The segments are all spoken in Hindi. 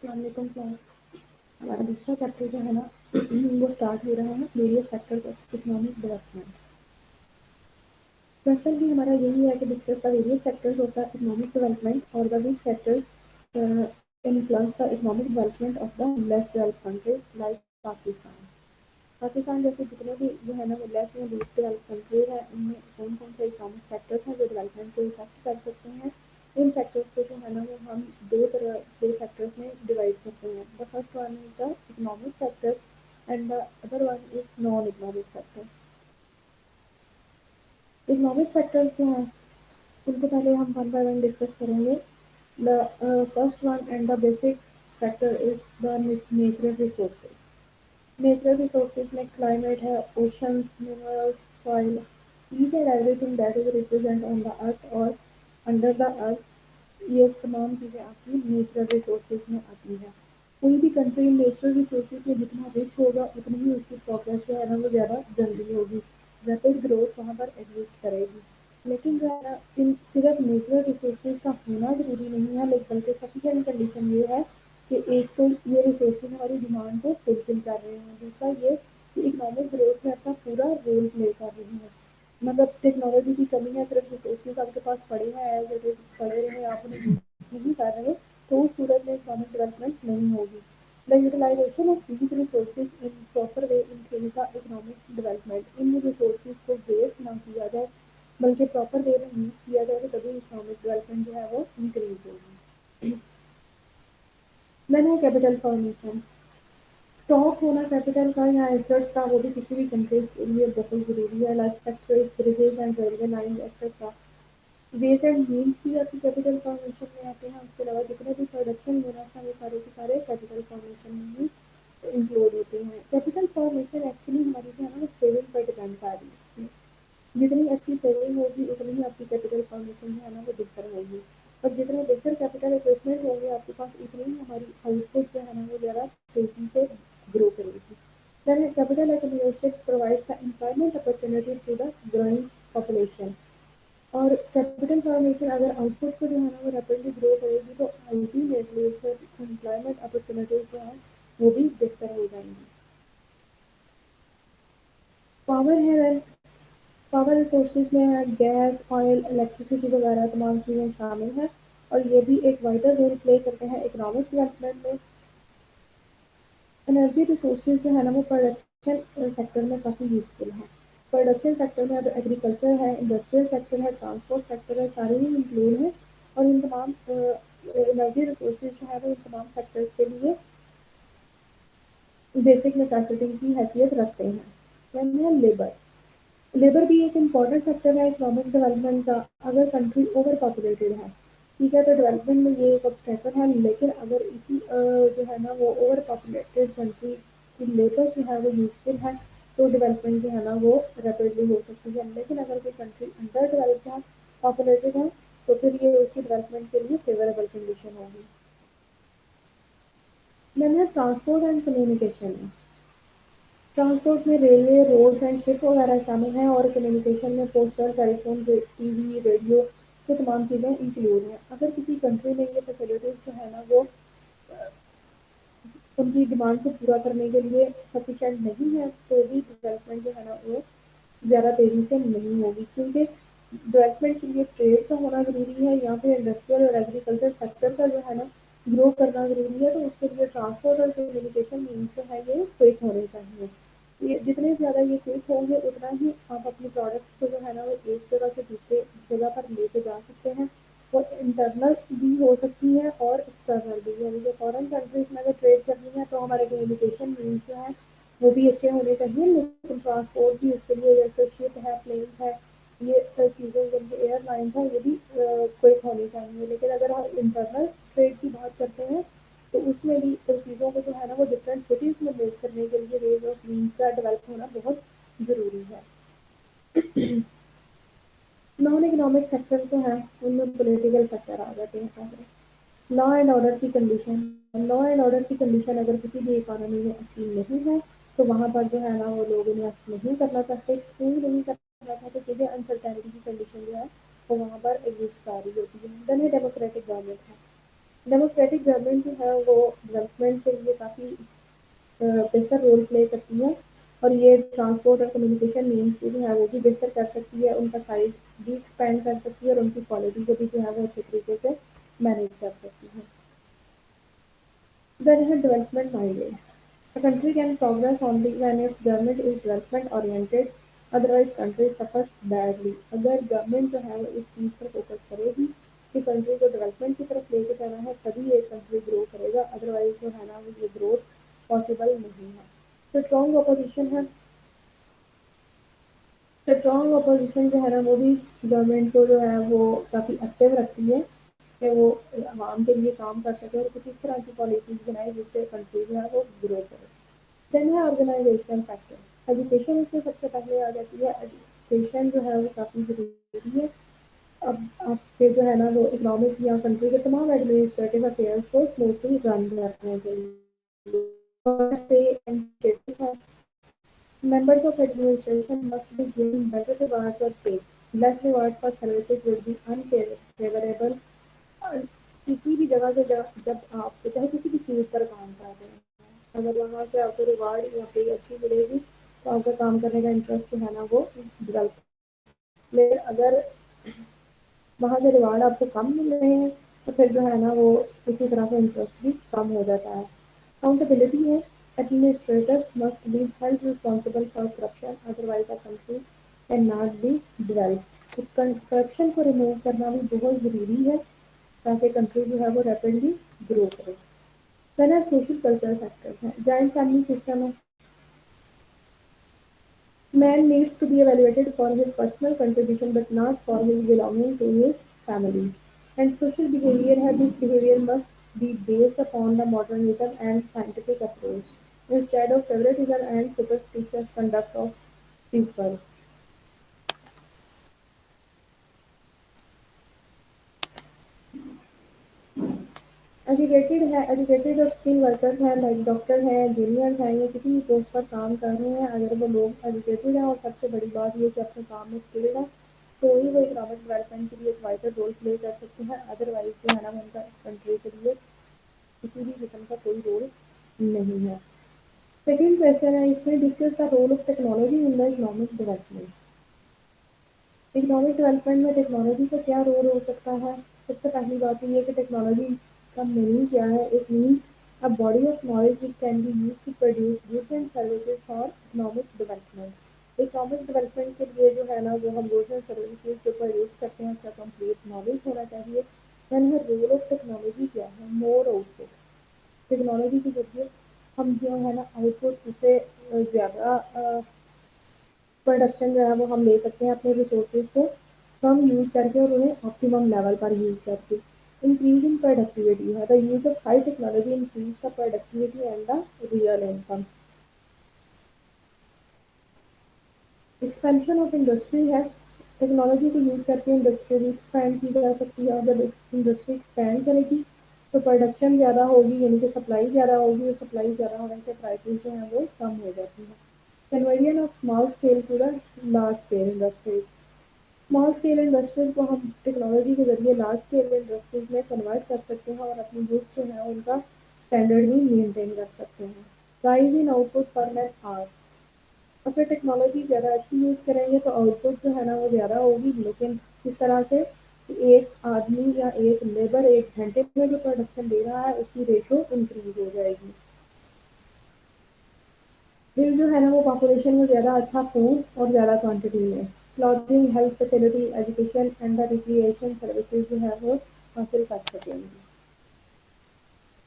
वालेकुम क्लास। हमारा दूसरा चैप्टर जो है ना वो स्टार्ट हो रहा है various factors of economic development. Question भी हमारा यही है कि discuss the various factors of the economic development और the which factors influence the economic development of the less developed countries like Pakistan. Pakistan जैसे जितने भी जो है ना वो लेस या लीस्ट डेवलप्ड कंट्रीज है उनमें कौन कौन से इकोनॉमिक फैक्टर्स हैं जो डेवलपमेंट को इफेक्ट कर सकते हैं। इन फैक्टर्स को जो है ना वो हम दो फैक्टर्स में डिवाइड करते हैं। The first one is the economic factors and the other one is non economic factor. Economic factors जो हैं उनको पहले हम वन बाय वन डिस्कस करेंगे। The first one and the basic factor is the natural resources. Natural resources में क्लाइमेट है, ocean, minerals, soil, each and everything that is represent on the earth और अंडर द अर्थ, ये तमाम चीज़ें आपकी नेचुरल रिसोर्सेज में आती हैं। कोई भी कंट्री नेचुरल रिसोर्सेज में जितना रिच होगा उतनी ही उसकी प्रोग्रेस जो है ना वो ज़्यादा जल्दी होगी, रैपिड ग्रोथ वहाँ पर एग्जिस्ट करेगी। लेकिन जो है ना इन सिर्फ नेचुरल रिसोर्सेज का होना ज़रूरी नहीं है, लेकिन बल्कि सफिशिएंट कंडीशन ये है कि एक तो ये रिसोर्सेज हमारी डिमांड को फुलफिल कर रहे हैं, दूसरा ये कि इकोनॉमिक ग्रोथ में अपना पूरा रोल प्ले कर रही हैं। मतलब टेक्नोलॉजी की कमी है, सिर्फ रिसोर्सेज आपके पास पड़े हैं एज इट इज पड़े रहे, आप उन्हें यूज नहीं कर रहे, तो उस सूरत में इकोनॉमिक डेवलपमेंट नहीं होगी। The utilization of these resources in proper way increase the economic development. इन रिसोर्सेज को वेस्ट ना किया जाए बल्कि प्रॉपर वे में यूज किया जाए तो तभी इकोनॉमिक डेवलपमेंट जो है वो इंक्रीज होगी। देन है कैपिटल फॉर्मेशन। स्टॉक होना कैपिटल का या एसेट्स का वो भी किसी भी कंट्री के लिए बहुत ज़रूरी है, like factories, bridges and railway line etcetera. Ways and means भी आपकी कैपिटल फॉर्मेशन में आते हैं। उसके अलावा जितने भी प्रोडक्शन यूनिट्स हैं वो सारे के सारे कैपिटल फॉर्मेशन में ही इंक्लूड होते हैं। कैपिटल फॉर्मेशन एक्चुअली हमारी जो है ना वो सेविंग पर डिपेंड कर रही है। जितनी अच्छी सेविंग होगी उतनी ही आपकी कैपिटल फॉर्मेशन जो है ना वो बेहतर होगी, और जितने बेहतर कैपिटल इक्विपमेंट होंगे आपके पास उतनी ही हमारी आउटपुट जो है ना वो ज़्यादा तेजी से ग्रो करेगी। Then capital accumulation provides the employment opportunity to the growing population। और कैपिटल फॉर्मेशन अगर आउटपुट को जो है ना वो रैपिडली ग्रो करेगी तो अल्टीमेटली उससे एम्प्लॉयमेंट अपॉर्चुनिटीज जो है वो भी बेहतर हो जाएंगी। पावर है, पावर रिसोर्सेज में है गैस, ऑयल, इलेक्ट्रिसिटी वगैरह तमाम चीज़ें शामिल हैं, और ये भी एक वाइटल रोल प्ले करते हैं इकोनॉमिक डेवलपमेंट में। एनर्जी रिसोर्सेज जो है ना वो प्रोडक्शन सेक्टर में काफ़ी यूजफुल है। प्रोडक्शन सेक्टर में अब एग्रीकल्चर है, इंडस्ट्रियल सेक्टर है, ट्रांसपोर्ट सेक्टर है, सारे ही इंक्लूड हैं, और इन तमाम एनर्जी रिसोर्सेज जो है वो इन तमाम सेक्टर्स के लिए बेसिक नेसेसिटी की हैसियत रखते हैं। देन है लेबर। लेबर भी एक इम्पॉर्टेंट फैक्टर है इकोनॉमिक डेवलपमेंट का। अगर कंट्री ओवर पॉपुलेटेड है, ठीक है, तो डेवलपमेंट में ये एक ऑब्स्टेकल है, लेकिन अगर इसी जो है ना वो ओवर पॉपुलेटेड कंट्री की लेबर जो है वो यूजफुल है तो डेवलपमेंट जो है ना वो रैपिडली हो सकती है। लेकिन अगर कोई कंट्री अंडर डेवलप्ड है, पॉपुलेटेड है, तो फिर ये उसकी डेवलपमेंट के लिए फेवरेबल कंडीशन होगी। देन है ट्रांसपोर्ट एंड कम्युनिकेशन। ट्रांसपोर्ट में रेलवे, रोड्स एंड शिप वगैरह शामिल हैं, और कम्युनिकेशन में पोस्टल, टेलीफोन, टीवी, रेडियो, ये तमाम चीज़ें इंक्लूड हैं। अगर किसी कंट्री में ये फैसिलिटीज़ जो है ना वो उनकी डिमांड को पूरा करने के लिए सफिशेंट नहीं है तो भी डेवलपमेंट जो है ना वो ज़्यादा तेज़ी से नहीं होगी, क्योंकि डेवलपमेंट के लिए ट्रेड का होना ज़रूरी है, या फिर इंडस्ट्रियल और एग्रीकल्चर सेक्टर का जो है ना ग्रो करना ज़रूरी है, तो उसके लिए ट्रांसपोर्ट और कम्युनिकेशन मीन्स जो है ये क्विक होने चाहिए। ये जितने ज़्यादा ये क्विक होंगे उतना ही आप अपनी प्रोडक्ट्स को जो है ना वो एक जगह से दूसरे जगह पर लेके जा सकते हैं। वो इंटरनल भी हो सकती है और एक्सटर्नल भी। यानी कि फॉरेन कंट्रीज में अगर ट्रेड करनी है तो हमारे कम्युनिकेशन मीन्स जो है वो भी अच्छे होने चाहिए, लेकिन ट्रांसपोर्ट भी उसके लिए जैसे शिप है, प्लेन्स है, ये चीज़ें जिनकी एयरलाइंस है ये भी क्विक होनी चाहिए। लेकिन अगर हम इंटरनल ट्रेड की बात करते हैं तो उसमें भी चीज़ों को जो है ना वो डिफरेंट सिटीज़ में मूव करने के लिए वेज ऑफ मीन्स का डेवलप होना बहुत ज़रूरी है। नॉन इकोनॉमिक फैक्टर जो है उनमें पॉलिटिकल फैक्टर आ जाते हैं सारे। लॉ एंड ऑर्डर की कंडीशन। लॉ एंड ऑर्डर की कंडीशन अगर किसी भी इकोनॉमी में अच्छी नहीं है तो वहाँ पर जो है ना वो लोग इन्वेस्ट नहीं करना चाहते, क्यों नहीं करना चाहते, क्योंकि अनसर्टेनिटी की कंडीशन जो है वो वहाँ पर एग्जिस्ट कर रही होती है। देन डेमोक्रेटिक गवर्नमेंट है। डेमोक्रेटिक गवर्नमेंट जो है वो डेवलपमेंट के लिए काफ़ी बेहतर रोल प्ले करती है और ये ट्रांसपोर्ट और कम्युनिकेशन मीन्स जो है वो भी बेहतर कर सकती है, उनका साइज भी एक्सपेंड कर सकती है और उनकी क्वालिटी को भी जो है वो अच्छे तरीके से मैनेज कर सकती है। Then है development minded. A country can progress only when its government is development oriented, otherwise country suffers badly. अगर गवर्नमेंट जो है वो इस चीज़ पर फोकस करेगी कि कंट्री को डेवलपमेंट की तरफ लेके जाना है तभी एक कंट्री ग्रो करेगा, अदरवाइज जो है ना वो ये ग्रोथ पॉसिबल नहीं है। तो स्ट्रॉन्ग अपोजिशन है, स्ट्रॉन्ग अपोजिशन जो है ना वो भी गवर्नमेंट को जो है वो काफ़ी एक्टिव रखती है कि वो आवाम के लिए काम कर सके और कुछ इस तरह की पॉलिसीज बनाए जिससे कंट्री जो है वो ग्रो करे। देन है ऑर्गेनाइजेशन फैक्टर। एजुकेशन इसमें सबसे पहले आ जाती है। एजुकेशन जो है वो काफ़ी ज़रूरी है। अब आपके जो है ना वो इकोनॉमिक या कंट्री के तमाम एडमिनिस्ट्रेटिव अफेयर्स को स्मूथली रन करने के लिए members of administration must be given better rewards or pay. Less reward for services will be unfavorable। और किसी भी जगह से जब आप चाहे किसी भी चीज़ पर काम कर रहे हैं, अगर वहाँ से आपको रिवार्ड या पे अच्छी मिलेगी तो आपका काम करने का इंटरेस्ट जो है ना वो डेवलप। लेकिन अगर वहाँ से रिवार्ड आपको कम मिल रहे हैं तो फिर जो है ना वो उसी तरह से इंटरेस्ट भी कम हो जाता है। अकाउंटेबिलिटी है। Administrators must be held responsible for corruption, otherwise a country can not be develop. Corruption को रिमूव करना भी बहुत ज़रूरी है ताकि कंट्री जो है वो रैपिडली ग्रो करे। देन है सोशल कल्चरल फैक्टर्स हैं। जॉइंट फैमिली सिस्टम है। Man needs to be evaluated for his personal contribution but not for his belonging to his family. And social behavior habits behavior must be based upon the modernism and scientific approach instead of favoritism and superstitious conduct of people. Educated और स्किल वर्कर्स हैं, लाइक डॉक्टर हैं, इंजीनियर्स हैं, ये किसी भी पोस्ट पर काम कर रहे हैं, अगर वो लोग एजुकेटेड हैं और सबसे बड़ी बात ये कि अपने काम में स्किल्ड है तो ही वो इकोनॉमिक डेवलपमेंट के लिए एक वाइटल रोल प्ले कर सकते हैं, अदरवाइज जो है ना उनका कंट्री के लिए किसी भी किस्म का कोई रोल नहीं है। सेकेंड क्वेश्चन है इसमें, discuss the role of technology in the economic development. Economic development में टेक्नोलॉजी का क्या रोल हो सकता है? सबसे पहली बात ये है कि टेक्नोलॉजी का मीनिंग क्या है? It means a body of knowledge which can be used to produce goods and services for economic development. Economic development के लिए जो है ना वो हम गुड्स एंड सर्विसेज जो प्रोड्यूस करते हैं उसका कंप्लीट नॉलेज होना चाहिए। देन है रोल ऑफ टेक्नोलॉजी क्या है? मोर आउटपुट। टेक्नोलॉजी के जरिए हम जो है ना आउटपुट उसे ज़्यादा प्रोडक्शन जो है वो हम ले सकते हैं अपने रिसोर्सेज को कम यूज़ करके और उन्हें ऑप्टिमम लेवल पर यूज़ करके। इंक्रीज इन प्रोडक्टिविटी है, the use of high technology increase the productivity and the real income. Expansion of industry है। टेक्नोलॉजी को यूज़ करके इंडस्ट्री भी एक्सपैंड की जा सकती है और जब इंडस्ट्री एक्सपैंड करेगी तो प्रोडक्शन ज़्यादा होगी, यानी कि सप्लाई ज़्यादा होगी और सप्लाई ज़्यादा होने से प्राइसेस जो हैं वो कम हो जाती हैं। Conversion of small scale to the large scale industries. Small scale industries को हम टेक्नोलॉजी के जरिए लार्ज स्केल इंडस्ट्रीज में कन्वर्ट कर सकते हैं और अपनी गुड्स जो है उनका स्टैंडर्ड भी मेंटेन कर सकते हैं। राइज इन आउटपुट पर मैन आवर। अगर टेक्नोलॉजी ज़्यादा अच्छी यूज़ करेंगे तो आउटपुट जो है ना वो ज़्यादा होगी, लेकिन किस तरह से कि एक आदमी या एक लेबर एक घंटे में जो प्रोडक्शन दे रहा है उसकी रेशो इंक्रीज हो जाएगी। फिर जो है ना वो पॉपुलेशन को ज़्यादा अच्छा फूड और ज़्यादा क्वांटिटी में clothing, health facility, education and the recreation services जो है वो हासिल कर सकेंगे।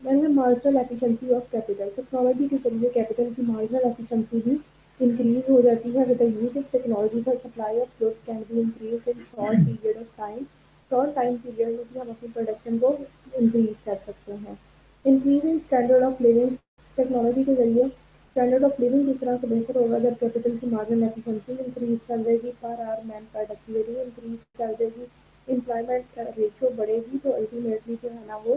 मैंने marginal efficiency of capital. Technology के जरिए कैपिटल की मार्जिनल एफिशिएंसी भी इंक्रीज हो जाती है। With the use of technology the supply of goods can be increase in short period of time. Short time period में भी हम अपनी प्रोडक्शन को इंक्रीज कर सकते हैं। Increase in standard of living. Technology के जरिए स्टैंडर्ड ऑफ लिविंग किस तरह से बेहतर होगा जब कैपिटल की मार्जिनल एफिशिएंसी इंक्रीज कर देगी, per hour man productivity increase कर देगी, एम्प्लॉयमेंट रेशियो बढ़ेगी तो अल्टीमेटली जो है ना वो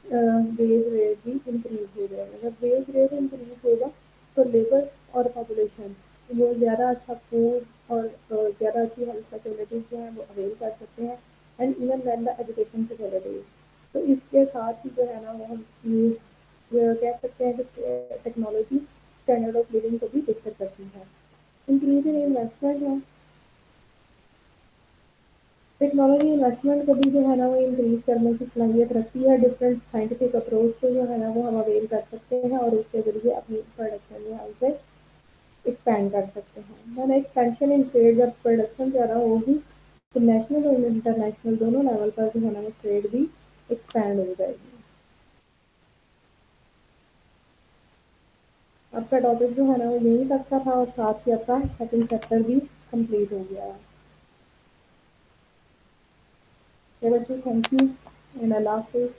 वेज रेट भी इंक्रीज हो जाएगा। जब वेज रेट इंक्रीज होगा तो लेबर और पॉपुलेशन वो ज़्यादा अच्छा फूड और ज़्यादा अच्छी हेल्थ फैसिलिटीज जो हैं वो अवेल कर सकते हैं। And even then the education facilities. तो इसके साथ ही जो है ना वो हम कह सकते हैं कि टेक्नोलॉजी स्टैंडर्ड ऑफ लिविंग को भी बेहतर करती है। इंक्रीज इन इन्वेस्टमेंट है, टेक्नोलॉजी इन्वेस्टमेंट को भी जो है ना वो इंक्रीज करने की सलाहियत रखती है। डिफरेंट साइंटिफिक अप्रोच को जो है ना वो हम अवेल कर सकते हैं और उसके जरिए अपनी प्रोडक्शन जो है उसे एक्सपैंड कर सकते हैं। मैंने एक्सपेंशन इन ट्रेड, जब प्रोडक्शन ज़्यादा होगी तो नेशनल और इंटरनेशनल दोनों लेवल पर जो है ना वो ट्रेड भी एक्सपैंड हो जाएगी। आपका टॉपिक जो है ना वो यही तक का था और साथ ही आपका सेकंड चैप्टर भी कंप्लीट हो गया है। चलो, थैंक यू एंड अल्लाह हाफिज़।